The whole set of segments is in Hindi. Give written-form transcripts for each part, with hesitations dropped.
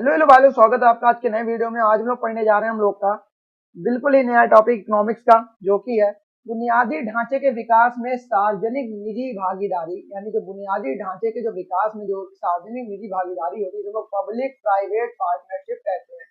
हेलो हेलो भाई, स्वागत है आपका आज के नए वीडियो में। आज हम लोग पढ़ने जा रहे हैं हम लोग का बिल्कुल ही नया टॉपिक इकोनॉमिक्स का, जो कि है बुनियादी ढांचे के विकास में सार्वजनिक निजी भागीदारी। यानी कि बुनियादी ढांचे के जो विकास में जो सार्वजनिक निजी भागीदारी होती है, जो लोग पब्लिक प्राइवेट पार्टनरशिप कहते हैं,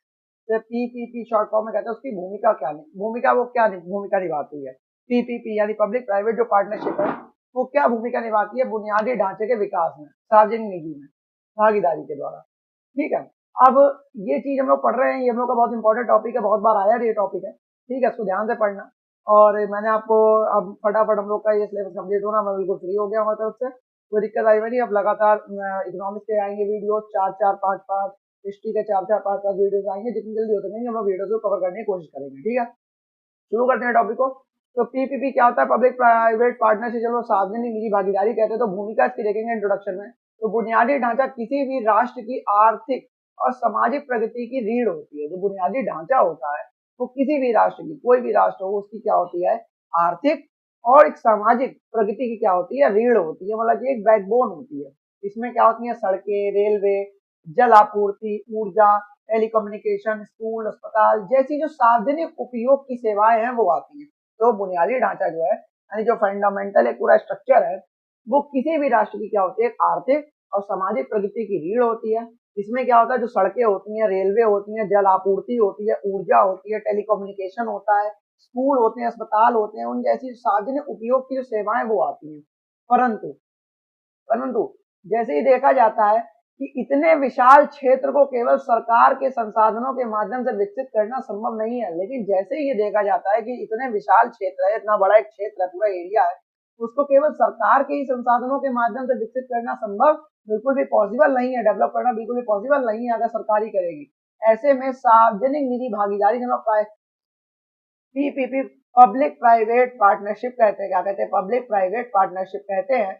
तो पीपीपी शॉर्ट फॉर्म में कहते हैं, उसकी भूमिका क्या नहीं भूमिका वो क्या भूमिका निभाती है। पीपीपी यानी पब्लिक प्राइवेट जो पार्टनरशिप है, वो क्या भूमिका निभाती है बुनियादी ढांचे के विकास में सार्वजनिक निजी में भागीदारी के द्वारा। ठीक है। अब ये चीज हम लोग पढ़ रहे हैं, ये हम लोग का बहुत इंपॉर्टेंट टॉपिक है, बहुत बार आया ये टॉपिक है। ठीक है, इसको ध्यान से पढ़ना। और मैंने आपको अब फटाफट हम लोग का ये सिलेबस कंप्लीट होना, मैं बिल्कुल फ्री हो गया हमारी तरफ से, कोई दिक्कत आई नहीं। अब लगातार इकोनॉमिक्स के आएंगे वीडियो, चार चार पाँच पाँच, हिस्ट्री के चार चार पाँच पाँच वीडियोस आएंगे। जितनी जल्दी हो सकेंगे हम लोग वीडियो को कवर करने की कोशिश करेंगे। ठीक है, शुरू करते हैं टॉपिक को। तो पीपीपी क्या होता है? पब्लिक प्राइवेट पार्टनरशिप, जब सार्वजनिक निजी भागीदारी कहते हैं। तो भूमिका इसकी देखेंगे इंट्रोडक्शन में। तो बुनियादी ढांचा किसी भी राष्ट्र की आर्थिक और सामाजिक प्रगति की रीढ़ होती है। जो बुनियादी ढांचा होता है वो किसी भी राष्ट्र की, कोई भी राष्ट्र हो, उसकी क्या होती है? आर्थिक और एक सामाजिक प्रगति की क्या होती है? रीढ़ होती है, मतलब कि एक बैकबोन होती है। इसमें क्या होती है? सड़कें, रेलवे, जल आपूर्ति, ऊर्जा, टेलीकम्युनिकेशन, स्कूल, अस्पताल जैसी जो सार्वजनिक उपयोग की सेवाएं हैं वो आती हैं। तो बुनियादी ढांचा जो है, यानी जो फंडामेंटल एक पूरा स्ट्रक्चर है, वो किसी भी राष्ट्र की क्या होती है? आर्थिक और सामाजिक प्रगति की रीढ़ होती है। इसमें क्या होता है? जो सड़कें होती हैं, रेलवे होती हैं, जल आपूर्ति होती है, ऊर्जा होती है, टेलीकम्युनिकेशन होता है, स्कूल होते हैं, अस्पताल होते हैं, उन जैसी सार्वजनिक उपयोग की जो सेवाएं वो आती हैं। परंतु परंतु जैसे ही देखा जाता है कि इतने विशाल क्षेत्र को केवल सरकार के संसाधनों के माध्यम से विकसित करना संभव नहीं है। लेकिन जैसे ही ये देखा जाता है कि इतने विशाल क्षेत्र है, इतना बड़ा एक क्षेत्र है, पूरा एरिया है, उसको केवल सरकार के ही संसाधनों के माध्यम से विकसित करना संभव बिल्कुल भी पॉसिबल नहीं है। डेवलप करना बिल्कुल भी पॉसिबल नहीं है अगर सरकार ही करेगी। ऐसे में सार्वजनिक निजी भागीदारी, पीपीपी, पब्लिक प्राइवेट पार्टनरशिप कहते हैं। क्या कहते हैं? पब्लिक प्राइवेट पार्टनरशिप कहते हैं।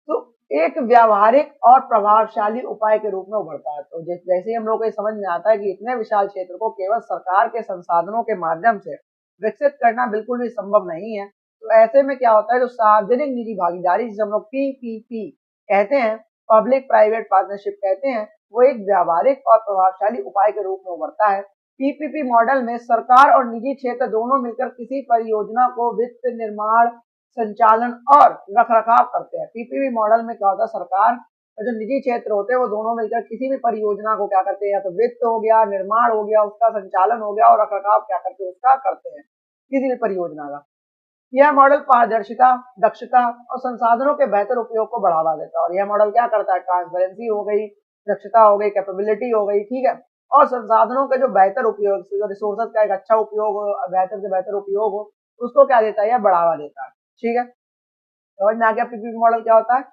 तो एक व्यावहारिक और प्रभावशाली उपाय के रूप में उभरता है। तो जैसे ही हम लोग को समझ में आता है कि इतने विशाल क्षेत्र को केवल सरकार के संसाधनों के माध्यम से विकसित करना बिल्कुल भी संभव नहीं है, तो ऐसे में क्या होता है? जो सार्वजनिक निजी भागीदारी, जिसे हम लोग पीपीपी कहते हैं, पब्लिक प्राइवेट पार्टनरशिप कहते हैं, वो एक व्यावहारिक और प्रभावशाली उपाय के रूप में उभरता है। पीपीपी मॉडल में सरकार और निजी क्षेत्र दोनों मिलकर किसी परियोजना को वित्त, निर्माण, संचालन और रखरखाव करते हैं। पीपीपी मॉडल में क्या होता है? सरकार और जो निजी क्षेत्र होते हैं वो दोनों मिलकर किसी भी परियोजना को क्या करते हैं? या तो वित्त हो गया, निर्माण हो गया, उसका संचालन हो गया, और रखरखाव क्या करते हैं? उसका करते हैं, किसी भी परियोजना का। यह मॉडल पारदर्शिता, दक्षता और संसाधनों के बेहतर उपयोग को बढ़ावा देता है। और यह मॉडल क्या करता है? ट्रांसपेरेंसी हो गई, दक्षता हो गई, कैपेबिलिटी हो गई, ठीक है, और संसाधनों के जो बेहतर उपयोग, जो रिसोर्सेज का एक अच्छा उपयोग हो, बेहतर से बेहतर उपयोग हो, उसको क्या देता है? यह बढ़ावा देता है। ठीक है, समझ में आ गया पीपीपी मॉडल क्या होता है?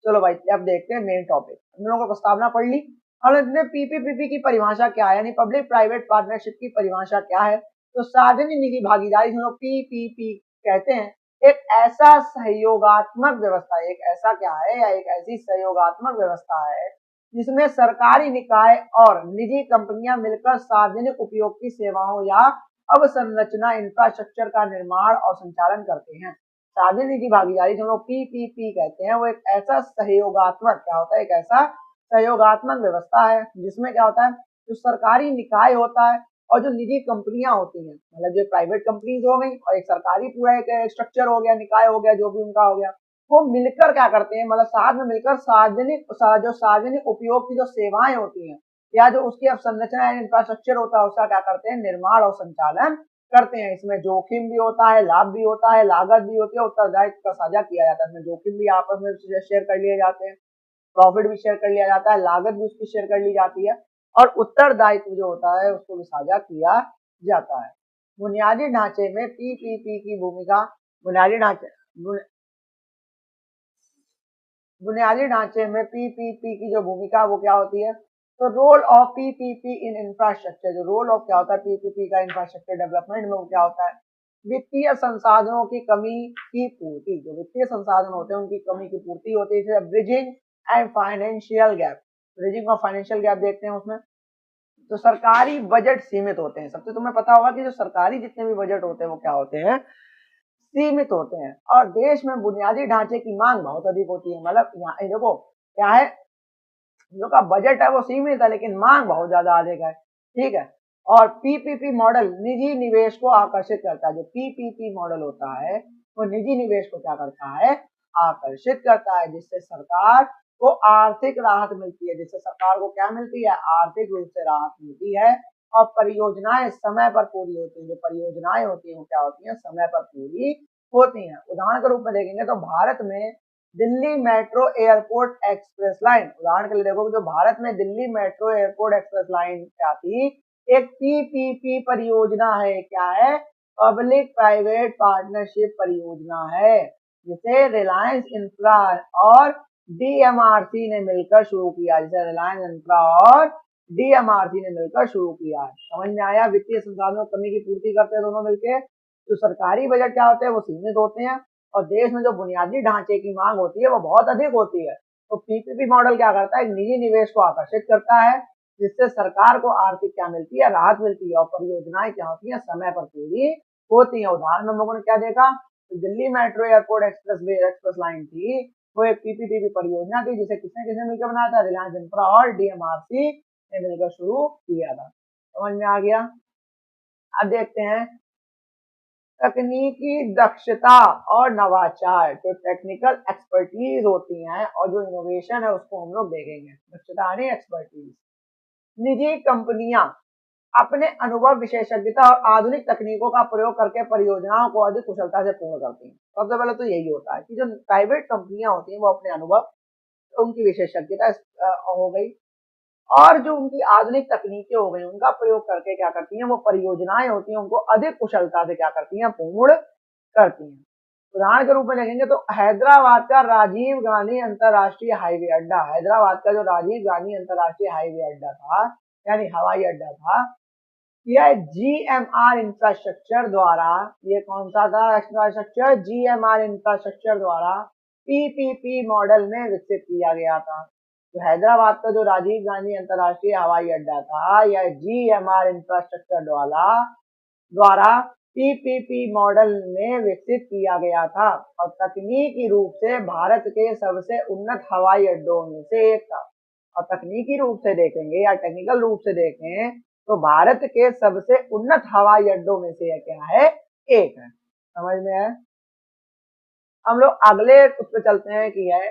चलो भाई, अब देखते हैं मेन टॉपिक। हम लोगों को प्रस्तावना पढ़ ली और इसमें पीपीपी की परिभाषा क्या है, यानी पब्लिक प्राइवेट पार्टनरशिप की परिभाषा क्या है। तो सार्वजनिक निजी भागीदारी, जिसे पीपीपी कहते हैं, एक ऐसा सहयोगात्मक व्यवस्था, एक ऐसा क्या है, या एक ऐसी सहयोगात्मक व्यवस्था है जिसमें सरकारी निकाय और निजी कंपनियां मिलकर सार्वजनिक उपयोग की सेवाओं या अवसंरचना इंफ्रास्ट्रक्चर का निर्माण और संचालन करते हैं। सार्वजनिक निजी भागीदारी, जो लोग पीपीपी कहते हैं, वो एक ऐसा सहयोगात्मक क्या होता है? एक ऐसा सहयोगात्मक व्यवस्था है जिसमें क्या होता है? जो सरकारी निकाय होता है और जो निजी कंपनियां होती हैं, मतलब जो प्राइवेट कंपनीज हो गई और एक सरकारी पूरा एक स्ट्रक्चर हो गया, निकाय हो गया, जो भी उनका हो गया, वो मिलकर क्या करते हैं? मतलब साथ में मिलकर जो सार्वजनिक उपयोग की जो सेवाएं होती हैं या जो उसकी अवसंरचना इंफ्रास्ट्रक्चर होता है, उसका क्या करते हैं? निर्माण और संचालन करते हैं। इसमें जोखिम भी होता है, लाभ भी होता है, लागत भी होती है, उत्तरदायित्व का साझा किया जाता है। इसमें जोखिम भी आपस में शेयर कर लिए जाते हैं, प्रॉफिट भी शेयर कर लिया जाता है, लागत भी उसकी शेयर कर ली जाती है, और उत्तरदायित्व जो होता है उसको भी साझा किया जाता है। बुनियादी ढांचे में पीपीपी की भूमिका, बुनियादी ढांचे में पीपीपी की जो भूमिका वो क्या होती है? तो role of PPP in infrastructure, जो रोल ऑफ क्या होता है पीपीपी का इंफ्रास्ट्रक्चर डेवलपमेंट में, वो क्या होता है? वित्तीय संसाधनों की कमी की पूर्ति, जो वित्तीय संसाधन होते हैं उनकी कमी की पूर्ति होती है। Bridging and financial gap, bridging और फाइनेंशियल गैप देखते हैं उसमें। तो सरकारी बजट सीमित होते हैं। सबसे तुम्हें पता होगा कि जो सरकारी जितने भी बजट होते हैं वो क्या होते हैं? सीमित होते हैं। और देश में बुनियादी ढांचे की मांग बहुत अधिक होती है। मतलब यहाँ देखो क्या है, जो का बजट है वो सीमित है लेकिन मांग बहुत ज्यादा अधिक है, ठीक है। और पीपीपी मॉडल निजी निवेश को आकर्षित करता है। जो पीपीपी मॉडल होता है वो निजी निवेश को क्या करता है, आकर्षित करता है, जिससे सरकार को आर्थिक राहत मिलती है, जिससे सरकार को क्या मिलती है, आर्थिक रूप से राहत मिलती है। और परियोजनाएं समय पर पूरी होती है। जो परियोजनाएं होती है वो क्या होती है, समय पर पूरी होती हैं। उदाहरण के रूप में देखेंगे तो भारत में Delhi metro airport express line, उदाहरण के लिए देखो जो भारत में Delhi metro airport express line क्या थी, एक पीपीपी परियोजना है। क्या है, पब्लिक प्राइवेट पार्टनरशिप परियोजना है, जिसे रिलायंस इंफ्रा और डीएमआरसी ने मिलकर शुरू किया, जिसे रिलायंस इंफ्रा और डीएमआरसी ने मिलकर शुरू किया। समझ में आया। वित्तीय संसाधनों की कमी की पूर्ति करते हैं दोनों मिलकर। जो सरकारी बजट क्या होते हैं वो सीमित होते हैं और देश में जो बुनियादी ढांचे की मांग होती है वो बहुत अधिक होती है। तो पीपीपी मॉडल क्या करता है, निजी निवेश को आकर्षित करता है, जिससे सरकार को आर्थिक क्या मिलती है, राहत मिलती है और परियोजनाएं क्या होती है, समय पर पूरी होती है। उदाहरण में हम लोगों ने क्या देखा, तो Delhi metro airport express line थी, वो एक पीपीपी परियोजना थी, जिसे किसने किसने मिलकर बनाया था, रिलायंस इंफ्रा और डीएमआरसी ने मिलकर शुरू किया था। समझ में आ गया। अब देखते हैं तकनीकी दक्षता और नवाचार। जो टेक्निकल एक्सपर्टीज होती हैं और जो इनोवेशन है उसको हम लोग देखेंगे। दक्षता यानी एक्सपर्टीज। निजी कंपनियां अपने अनुभव, विशेषज्ञता और आधुनिक तकनीकों का प्रयोग करके परियोजनाओं को अधिक कुशलता से पूर्ण करती हैं। सबसे पहले तो यही होता है कि जो प्राइवेट कंपनियां होती हैं वो अपने अनुभव, उनकी विशेषज्ञता हो गई और जो उनकी आधुनिक तकनीकें हो गई उनका प्रयोग करके क्या करती हैं, वो परियोजनाएं होती हैं उनको अधिक कुशलता से क्या करती हैं, पूर्ण करती हैं। उदाहरण के रूप में देखेंगे तो हैदराबाद का राजीव गांधी अंतर्राष्ट्रीय हाईवे अड्डा, हैदराबाद का जो राजीव गांधी अंतर्राष्ट्रीय हाईवे अड्डा था यानी हवाई अड्डा था, यह जीएमआर इंफ्रास्ट्रक्चर द्वारा, ये कौन सा था इंफ्रास्ट्रक्चर, जीएमआर इंफ्रास्ट्रक्चर द्वारा पीपीपी मॉडल में विकसित किया गया था। तो हैदराबाद का जो राजीव गांधी अंतर्राष्ट्रीय हवाई अड्डा था यह जीएमआर इंफ्रास्ट्रक्चर द्वारा पीपीपी मॉडल में विकसित किया गया था और तकनीकी रूप से भारत के सबसे उन्नत हवाई अड्डों में से एक था। और तकनीकी रूप से देखेंगे या टेक्निकल रूप से देखें तो भारत के सबसे उन्नत हवाई अड्डों में से क्या है, एक है। समझ में है। हम लोग अगले उस पर चलते हैं कि है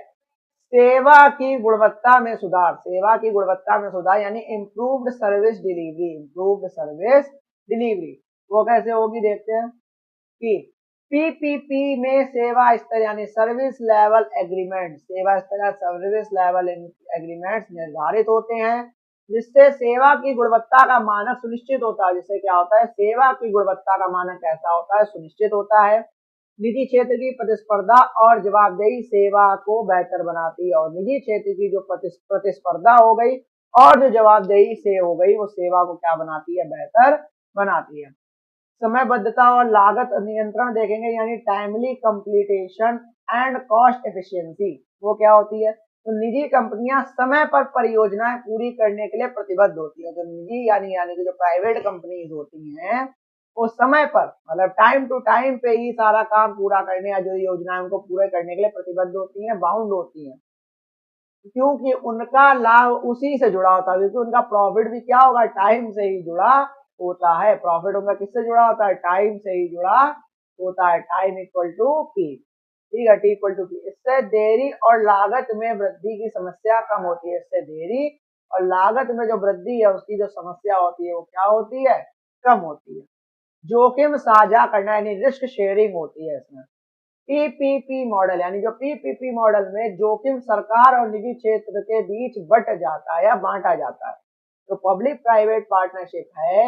सेवा की गुणवत्ता में सुधार। सेवा की गुणवत्ता में सुधार यानी improved service delivery. Improved service delivery वो कैसे होगी, देखते हैं कि पीपीपी में सेवा स्तर यानी सर्विस लेवल एग्रीमेंट, सेवा स्तर सर्विस लेवल एग्रीमेंट्स निर्धारित होते हैं, जिससे सेवा की गुणवत्ता का मानक सुनिश्चित होता है। जिससे क्या होता है, सेवा की गुणवत्ता का मानक कैसा होता है, सुनिश्चित होता है। निजी क्षेत्र की प्रतिस्पर्धा और जवाबदेही सेवा को बेहतर बनाती है और निजी क्षेत्र की जो प्रतिस्पर्धा हो गई और जो जवाबदेही से हो गई वो सेवा को क्या बनाती है, बेहतर बनाती है। समयबद्धता और लागत नियंत्रण देखेंगे यानी timely completion and cost efficiency. वो क्या होती है, तो निजी कंपनियां समय पर परियोजनाएं पूरी करने के लिए प्रतिबद्ध होती है। जो निजी यानी कि जो प्राइवेट कंपनीज होती हैं वो समय पर मतलब टाइम टू टाइम पे ही सारा काम पूरा करने या जो योजनाएं उनको पूरे करने के लिए प्रतिबद्ध होती हैं, बाउंड होती हैं, क्योंकि उनका लाभ उसी से जुड़ा होता है। क्योंकि उनका प्रॉफिट भी क्या होगा, टाइम से ही जुड़ा होता है। प्रॉफिट उनका किससे जुड़ा होता है, टाइम से ही जुड़ा होता है। टाइम इक्वल टू पी, ठीक है, टी इक्वल टू पी। इससे देरी और लागत में वृद्धि की समस्या कम होती है। इससे देरी और लागत में जो वृद्धि है उसकी जो समस्या होती है वो क्या होती है, कम होती है। जोखिम साझा करना यानी रिस्क शेयरिंग होती है इसमें। पीपीपी मॉडल यानी जो पीपीपी मॉडल में जोखिम सरकार और निजी क्षेत्र के बीच बट जाता है या बांटा जाता है। तो पब्लिक प्राइवेट पार्टनरशिप है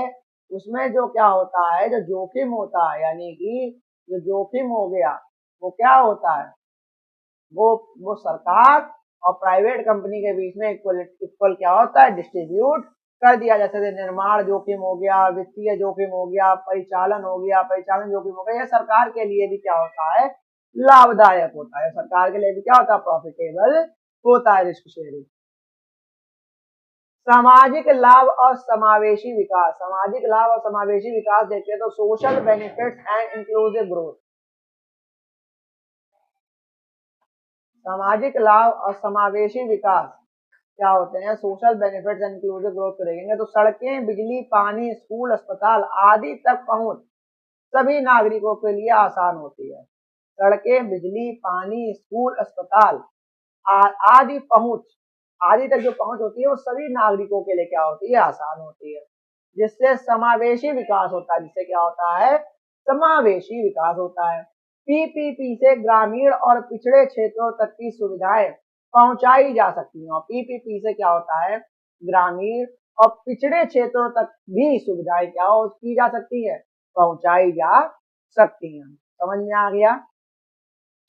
उसमें जो क्या होता है, जो जोखिम होता है यानी कि जो जोखिम हो गया वो क्या होता है, वो सरकार और प्राइवेट कंपनी के बीच में इक्वल क्या होता है, डिस्ट्रीब्यूट कर दिया। जैसे निर्माण जोखिम हो गया, वित्तीय जोखिम हो गया, परिचालन हो गया, परिचालन जोखिम हो गया। यह सरकार के लिए भी क्या होता है, लाभदायक होता है। सरकार के लिए भी क्या होता है, प्रॉफिटेबल होता है रिस्क शेयरिंग। सामाजिक लाभ और समावेशी विकास। सामाजिक लाभ और समावेशी विकास देखते हैं तो social benefits and inclusive growth. सामाजिक लाभ और समावेशी विकास क्या होते हैं, social benefits and inclusive growth को देखेंगे तो सड़कें, बिजली, पानी, स्कूल, अस्पताल आदि तक पहुंच सभी नागरिकों के लिए आसान होती है। सड़कें, बिजली, पानी, स्कूल, अस्पताल आदि पहुंच, आदि तक जो पहुंच होती है वो सभी नागरिकों के लिए क्या होती है, आसान होती है, जिससे समावेशी विकास होता है। जिससे क्या होता है, समावेशी विकास होता है। पीपीपी से ग्रामीण और पिछड़े क्षेत्रों तक की सुविधाएं पहुंचाई जा सकती हैं। और पीपीपी से क्या होता है, ग्रामीण और पिछड़े क्षेत्रों तक भी सुविधाएं क्या हो की जा सकती है, पहुंचाई जा सकती हैं। समझ में आ गया।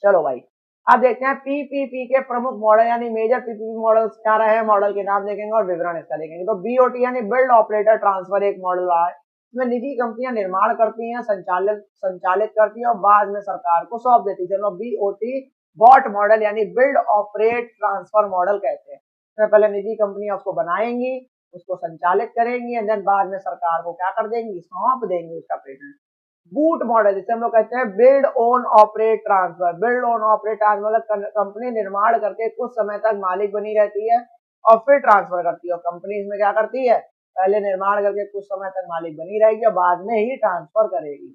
चलो भाई, अब देखते हैं पीपीपी के प्रमुख मॉडल यानी मेजर पीपीपी मॉडल्स क्या रहे हैं। मॉडल के नाम देखेंगे और विवरण इसका देखेंगे। तो बीओटी यानी बिल्ड ऑपरेटर ट्रांसफर एक मॉडल रहा है। इसमें निजी कंपनियां निर्माण करती हैं, संचालित करती हैं और बाद में सरकार को सौंप देती है। चलो बीओटी बॉट मॉडल यानी बिल्ड ऑपरेट ट्रांसफर मॉडल कहते हैं। इसमें पहले निजी कंपनियां उसको बनाएंगी, उसको संचालित करेंगी एंड देन बाद में सरकार को क्या कर देंगी, सौंप देंगी उसका पेटेंट। बूट मॉडल जिसे हम लोग कहते हैं build own operate transfer. Build own operate transfer मतलब कंपनी निर्माण करके कुछ समय तक मालिक बनी रहती है और फिर ट्रांसफर करती है। और कंपनी इसमें क्या करती है, पहले निर्माण करके कुछ समय तक मालिक बनी रहेगी और बाद में ही ट्रांसफर करेगी।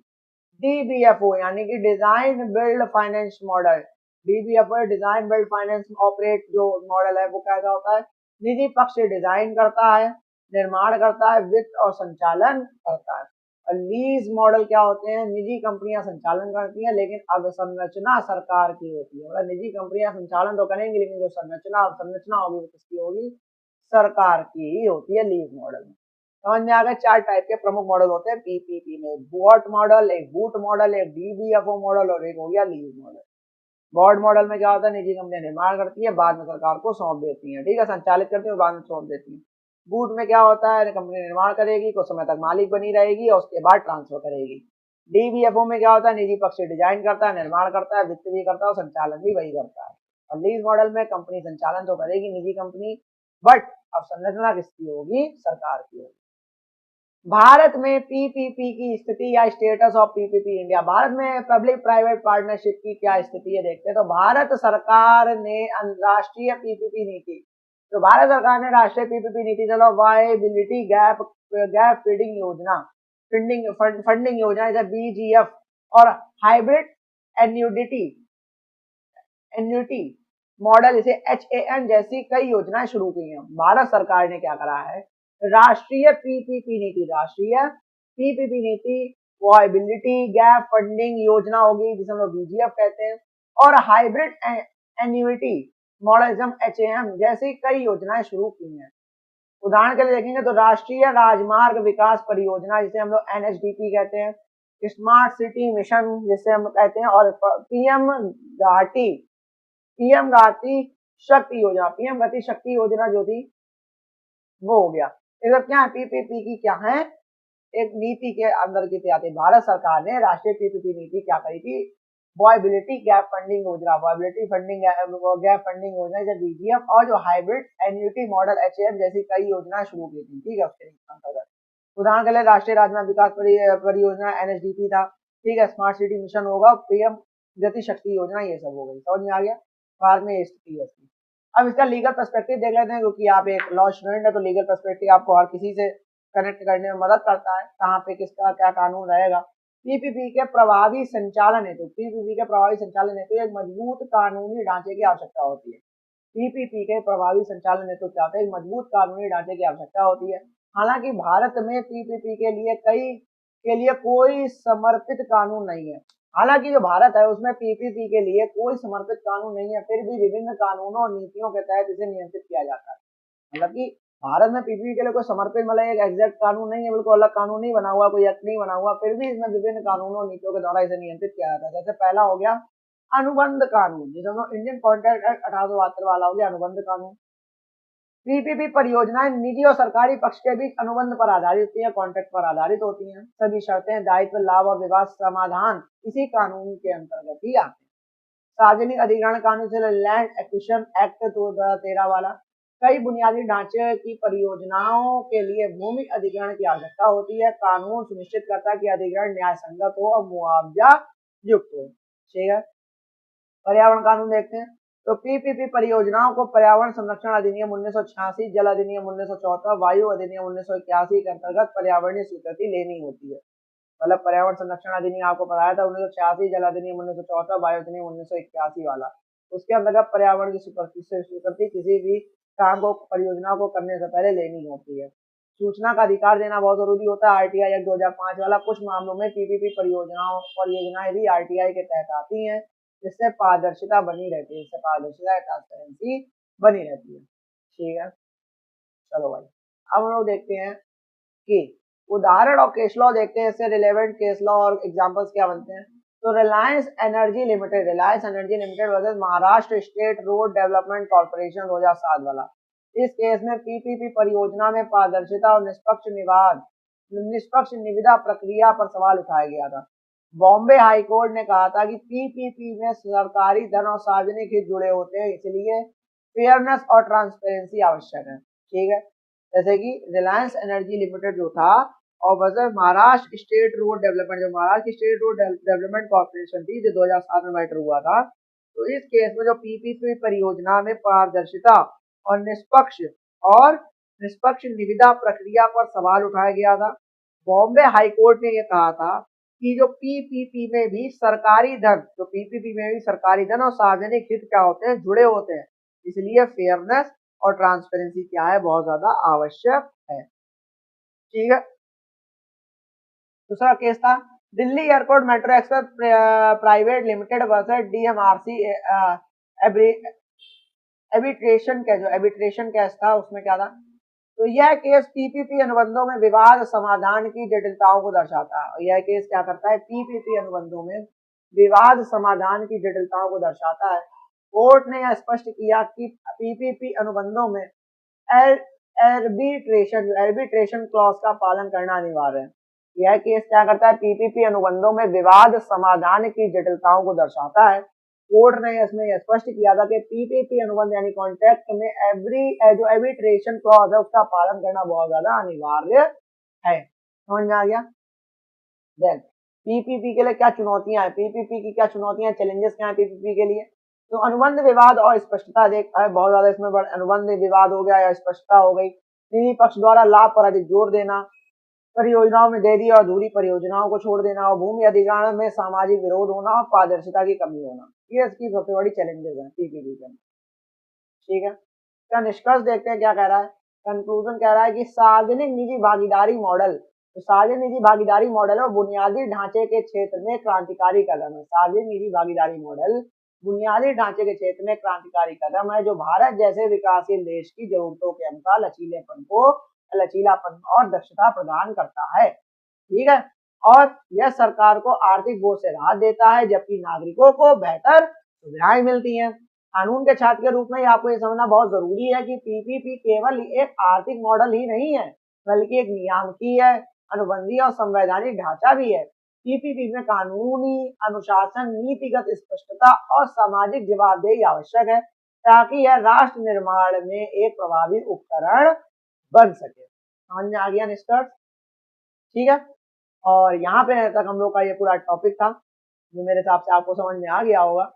डीबीएफओ यानी कि design build finance model. DBFO design build finance operate जो मॉडल है वो कैसा होता है, निजी पक्ष से डिजाइन करता है, निर्माण करता है, वित्त और संचालन करता है। और लीज मॉडल क्या होते हैं, निजी कंपनियां संचालन करती हैं लेकिन अवसंरचना सरकार की होती है। मतलब निजी कंपनियां संचालन तो करेंगी लेकिन जो संरचना होगी वो किसकी होगी, सरकार की ही होती है लीज मॉडल में। समझ में आ गया। चार टाइप के प्रमुख मॉडल होते हैं पीपीपी में, बॉट मॉडल, एक बूट मॉडल, एक डीबीएफओ मॉडल और एक हो गया लीज मॉडल। बॉट मॉडल में क्या होता है, निजी कंपनियां निर्माण करती है, बाद में सरकार को सौंप देती है, ठीक है, संचालित करती है, बाद में सौंप देती है। बूट में क्या होता है, कंपनी निर्माण करेगी, कुछ समय तक मालिक बनी रहेगी और उसके बाद ट्रांसफर करेगी। डीबीएफओ में क्या होता है, निजी पक्ष से डिजाइन करता है, निर्माण करता है, वित्त भी करता है और संचालन भी वही करता है। और लीज मॉडल में कंपनी संचालन तो करेगी निजी कंपनी, बट अब संरचना किसकी होगी, सरकार की होगी। भारत में पीपीपी की स्थिति या status of PPP India. Bharat में पब्लिक प्राइवेट पार्टनरशिप की क्या स्थिति है देखते हैं। तो भारत सरकार ने राष्ट्रीय पीपीपी नीति, तो भारत सरकार ने राष्ट्रीय पीपीपी नीति, चलो वायबिलिटी गैप गैप फीडिंग योजना, फंडिंग योजना जैसे बीजीएफ और हाइब्रिड एन्युटी एन्युटी मॉडल जैसे एचएएन जैसी कई योजनाएं शुरू की हैं। भारत सरकार ने क्या करा है, राष्ट्रीय पीपीपी नीति, राष्ट्रीय पीपीपी नीति, वायबिलिटी गैप फंडिंग योजना होगी जिसे हम लोग बीजीएफ कहते हैं, और हाइब्रिड एन्युटी मॉडल एचएएम जैसी कई योजनाएं शुरू की हैं। उदाहरण के लिए देखेंगे तो राष्ट्रीय राजमार्ग विकास परियोजना जिसे हम लोग एनएचडीपी कहते हैं, स्मार्ट सिटी मिशन जिसे हम कहते हैं, और पीएम गति शक्ति योजना, पीएम गति शक्ति योजना जो थी वो हो गया। ये सब क्या है, पीपीपी की क्या है, एक नीति के अंदर की आती है। भारत सरकार ने राष्ट्रीय पीपीपी नीति क्या करी थी, वायबिलिटी गैप फंडिंग योजना, वायबिलिटी फंडिंग गैप फंडिंग योजना जब बीजीएफ और जो हाइब्रिड एन्युटी मॉडल एचएएम जैसी कई योजनाएं शुरू की थी, ठीक है, उसके अंतर्गत। उदाहरण के लिए राष्ट्रीय राजमार्ग विकास परियोजना एनएचडीपी था, ठीक है, स्मार्ट सिटी मिशन होगा, पीएम गति शक्ति योजना, ये सब हो गई। समझ में आ गया। भारत में स्थिति है इसकी। अब इसका लीगल पर्सपेक्टिव देख लेते हैं, क्योंकि आप एक लॉ स्टूडेंट है तो लीगल पर्सपेक्टिव आपको हर किसी से कनेक्ट करने में मदद करता है, कहाँ पे किसका क्या कानून रहेगा। पीपीपी के प्रभावी संचालन हेतु, पीपीपी के प्रभावी संचालन हेतु एक मजबूत कानूनी ढांचे की आवश्यकता होती है। पीपीपी के प्रभावी संचालन हेतु क्या होता है, एक मजबूत कानूनी ढांचे की आवश्यकता होती है। हालांकि भारत में पीपीपी के लिए कोई समर्पित कानून नहीं है। हालांकि जो भारत है उसमें पीपीपी के लिए कोई समर्पित कानून नहीं है, फिर भी विभिन्न कानूनों और नीतियों के तहत इसे नियंत्रित किया जाता है। मतलब कि भारत में पीपीपी के लिए कोई समर्पित मतलब एक एग्जैक्ट कानून नहीं है, बिल्कुल अलग कानून नहीं बना हुआ, कोई एक्ट नहीं बना हुआ, फिर भी इसमें विभिन्न कानूनों और नीतियों के द्वारा इसे नियंत्रित किया जाता है। जैसे पहला हो गया अनुबंध कानून, जिसे हम इंडियन कॉन्ट्रैक्ट एक्ट 1872 वाला हो गया अनुबंध कानून। पीपीपी परियोजनाएं निजी और सरकारी पक्ष के बीच अनुबंध पर आधारित होती है, कॉन्ट्रैक्ट पर आधारित होती हैं। सभी शर्तें, दायित्व, लाभ और विवाद समाधान इसी कानून के अंतर्गत ही आते हैं। सार्वजनिक अधिग्रहण कानून से लैंड एक्विजिशन एक्ट 2013 वाला, कई बुनियादी ढांचे की परियोजनाओं के लिए भूमि अधिग्रहण की आवश्यकता होती है। कानून सुनिश्चित करता है कि अधिग्रहण न्याय संगत हो और मुआवजा युक्त हो, ठीक है। पर्यावरण कानून देखते हैं। तो पीपीपी परियोजनाओं को पर्यावरण संरक्षण अधिनियम 1986, जल अधिनियम 1974, वायु अधिनियम 1981 के अंतर्गत पर्यावरणीय स्वीकृति लेनी होती है। मतलब पर्यावरण संरक्षण अधिनियम आपको बताया था 1986, जल अधिनियम 1974, वायु अधिनियम 1981 वाला। उसके अंतर्गत पर्यावरण की स्वीकृति किसी भी काम को, परियोजना को करने से पहले लेनी होती है। सूचना का अधिकार देना बहुत जरूरी होता है, आरटीआई एक्ट 2005 वाला। कुछ मामलों में पीपीपी परियोजनाएं भी आरटीआई के तहत आती हैं, जिससे पारदर्शिता बनी रहती है, ट्रांसपेरेंसी बनी रहती है। ठीक है, चलो भाई अब हम लोग देखते हैं कि उदाहरण और केस लॉ देखते हैं, इससे रिलेवेंट केस लॉ और एग्जांपल्स क्या बनते हैं। तो Reliance energy limited versus Maharashtra state road development corporation 2007 वाला। इस केस में पीपीपी परियोजना में पारदर्शिता और निष्पक्ष निविदा प्रक्रिया पर सवाल उठाया गया था। बॉम्बे हाई कोर्ट ने कहा था कि पीपीपी में सरकारी धन और सार्वजनिक हित जुड़े होते हैं, इसलिए फेयरनेस और ट्रांसपेरेंसी आवश्यक है। ठीक है, जैसे कि रिलायंस एनर्जी लिमिटेड जो था और versus Maharashtra state road development, जो Maharashtra state road development corporation थी, जो 2007 में मैटर हुआ था। तो इस केस में जो पीपीपी परियोजना में पारदर्शिता और निष्पक्ष निविदा प्रक्रिया पर सवाल उठाया गया था। बॉम्बे हाई कोर्ट ने यह कहा था कि जो पीपीपी में भी सरकारी धन, और सार्वजनिक हित क्या होते हैं, जुड़े होते हैं, इसलिए फेयरनेस और ट्रांसपेरेंसी क्या है, बहुत ज्यादा आवश्यक है। ठीक है, दूसरा केस था Delhi airport metro express private limited versus DMRC arbitration case था। उसमें क्या था, तो यह केस पीपीपी अनुबंधों में विवाद समाधान की जटिलताओं को दर्शाता है। यह केस क्या करता है, पीपीपी अनुबंधों में विवाद समाधान की जटिलताओं को दर्शाता है। कोर्ट ने यह स्पष्ट किया कि पीपीपी अनुबंधों में एर्बिट्रेशन क्लॉज का पालन करना अनिवार्य है। यह केस क्या करता है, पीपीपी अनुबंधों में विवाद समाधान की जटिलताओं को दर्शाता है। कोर्ट ने इसमें यह स्पष्ट किया था कि पीपीपी अनुबंध यानी कॉन्ट्रैक्ट में जो एर्बिट्रेशन क्लॉज है उसका पालन करना बहुत ज्यादा अनिवार्य है। समझ में आ गया। देन पीपीपी के लिए क्या चुनौतियां हैं, पीपीपी की क्या चुनौतियां, चैलेंजेस क्या है पीपीपी के लिए। तो अनुबंध विवाद और स्पष्टता देख बहुत ज्यादा इसमें अनुबंध विवाद हो गया या स्पष्टता हो गई। निजी पक्ष द्वारा लाभ पर अधिक जोर देना, परियोजनाओं में देरी और अधूरी परियोजनाओं को छोड़ देना, और भूमि अधिग्रहण में सामाजिक विरोध होना और पारदर्शिता की कमी होना, ये इसकी सबसे बड़ी चैलेंजेस हैं पीपीपी के। ठीक है, क्या निष्कर्ष देखते हैं क्या कह रहा है। कंक्लूजन कह रहा है कि सार्वजनिक निजी भागीदारी मॉडल, तो सार्वजनिक निजी भागीदारी मॉडल है बुनियादी ढांचे के क्षेत्र में क्रांतिकारी कदम है। सार्वजनिक निजी भागीदारी मॉडल बुनियादी ढांचे के क्षेत्र में क्रांतिकारी कदम है, जो भारत जैसे विकासशील देश की जरूरतों के अनुसार लचीलापन और दक्षता प्रदान करता है। ठीक है, और यह सरकार को आर्थिक बोझ से राहत देता है, जबकि नागरिकों को बेहतर सुविधाएं मिलती हैं। कानून के छात्र के रूप में आपको ये समझना बहुत जरूरी है कि पीपीपी केवल एक आर्थिक मॉडल ही नहीं है, बल्कि एक नियामकीय, अनुबंधीय और संवैधानिक ढांचा भी है। पीपीपी में कानूनी अनुशासन, नीतिगत स्पष्टता और सामाजिक जवाबदेही आवश्यक है, ताकि यह राष्ट्र निर्माण में एक प्रभावी उपकरण बन सके। समझ में आ गया निष्कर्ष। ठीक है, और यहाँ पे तक हम लोग का ये पूरा टॉपिक था, जो मेरे हिसाब से आपको समझ में आ गया होगा।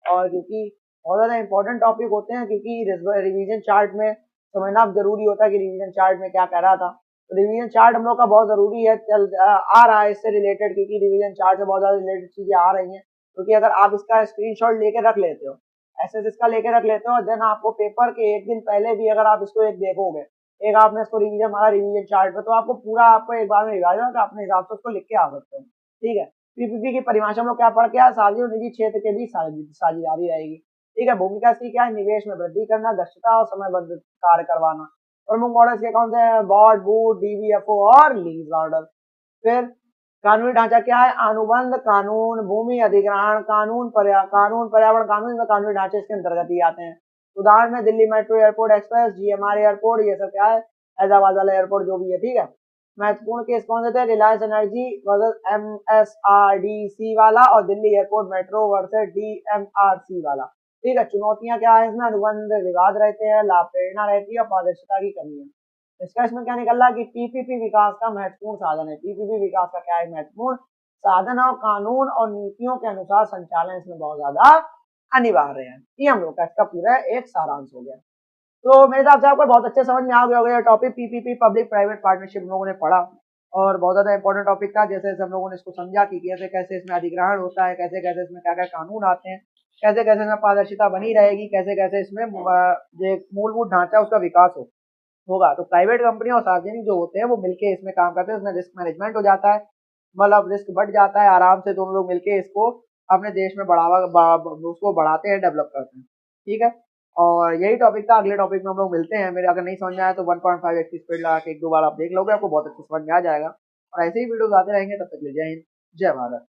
और क्योंकि बहुत ज्यादा इंपॉर्टेंट टॉपिक होते हैं, क्योंकि रिवीजन चार्ट में समझना जरूरी होता है कि रिवीजन चार्ट में क्या कह रहा था। तो रिवीजन चार्ट हम लोग का बहुत जरूरी है, आ रहा है इससे रिलेटेड, क्योंकि रिवीजन चार्ट से बहुत ज्यादा रिलेटेड चीजें आ रही हैं। क्योंकि अगर आप इसका स्क्रीनशॉट लेके रख लेते हो, ऐसे इसका लेके रख लेते हो, देन आपको पेपर के एक दिन पहले भी अगर आप इसको एक देखोगे, एक आपने इसको रिवीजन मारा रिवीजन चार्ट पे, तो आपको पूरा आपको एक बार में रिवाइज होगा, अपने हिसाब से उसको लिख के आ सकते हो। ठीक है, पीपीपी की परिभाषा में क्या पढ़ के आया, सार्वजनिक और निजी क्षेत्र के बीच साझेदारी रहेगी। ठीक है, भूमिका इसकी क्या है, निवेश में वृद्धि करना, दक्षता और समयबद्ध कार्य करवाना। प्रमुख मॉडल्स के कौन से हैं, बॉर्ड, बूट, डीबीएफओ और लीज मॉडल। फिर कानूनी ढांचा क्या है, अनुबंध कानून, भूमि अधिग्रहण कानून, पर्यावरण कानून, कानूनी ढांचे इसके अंतर्गत ही आते हैं। उदाहरण में Delhi metro airport express, GMR airport, ये सब क्या है, हैदराबाद वाला एयरपोर्ट जो भी है। ठीक है, महत्वपूर्ण केस कौन से थे, रिलायंस एनर्जी वर्सेस एमएसआरडीसी वाला, और Delhi airport metro versus DMRC वाला। ठीक है, चुनौतियां क्या है इसमें, अनुबंध विवाद रहते हैं, लाभ प्रेरणा रहती है, पारदर्शिता की कमी है। इसका इसमें क्या निकल रहा है कि पीपीपी विकास का महत्वपूर्ण साधन है। पीपीपी विकास का क्या है, महत्वपूर्ण साधन, और कानून और नीतियों के अनुसार संचालन इसमें बहुत ज्यादा अनिवार्य है। ये हम लोग का इसका पूरा एक सारांश हो गया। तो मेरे हिसाब से आपको बहुत अच्छे समझ में आ गया होगा ये topic PPP public private partnership हम लोगों ने पढ़ा और बहुत ज्यादा इंपॉर्टेंट टॉपिक था। जैसे हम लोगों ने इसको समझा कि कैसे कैसे इसमें अधिग्रहण होता है, कैसे कैसे इसमें क्या क्या कानून आते हैं, कैसे कैसे इसमें पारदर्शिता बनी रहेगी, कैसे कैसे इसमें जो मूलभूत ढांचा उसका विकास होगा। तो प्राइवेट कंपनी और सार्वजनिक जो होते हैं वो मिलके इसमें काम करते हैं, उसमें रिस्क मैनेजमेंट हो जाता है, मतलब रिस्क बढ़ जाता है, आराम से दोनों लोग मिलके इसको अपने देश में उसको बढ़ाते हैं, डेवलप करते हैं। ठीक है, और यही टॉपिक था। अगले टॉपिक में हम लोग मिलते हैं। मेरे अगर नहीं समझ में आया तो 1.5 एक्स स्पीड लगा के एक दो बार आप देख लोगे, आपको बहुत अच्छे समझ में आ जाएगा। और ऐसे ही वीडियोस आते रहेंगे। तब तक के लिए जय हिंद, जय भारत।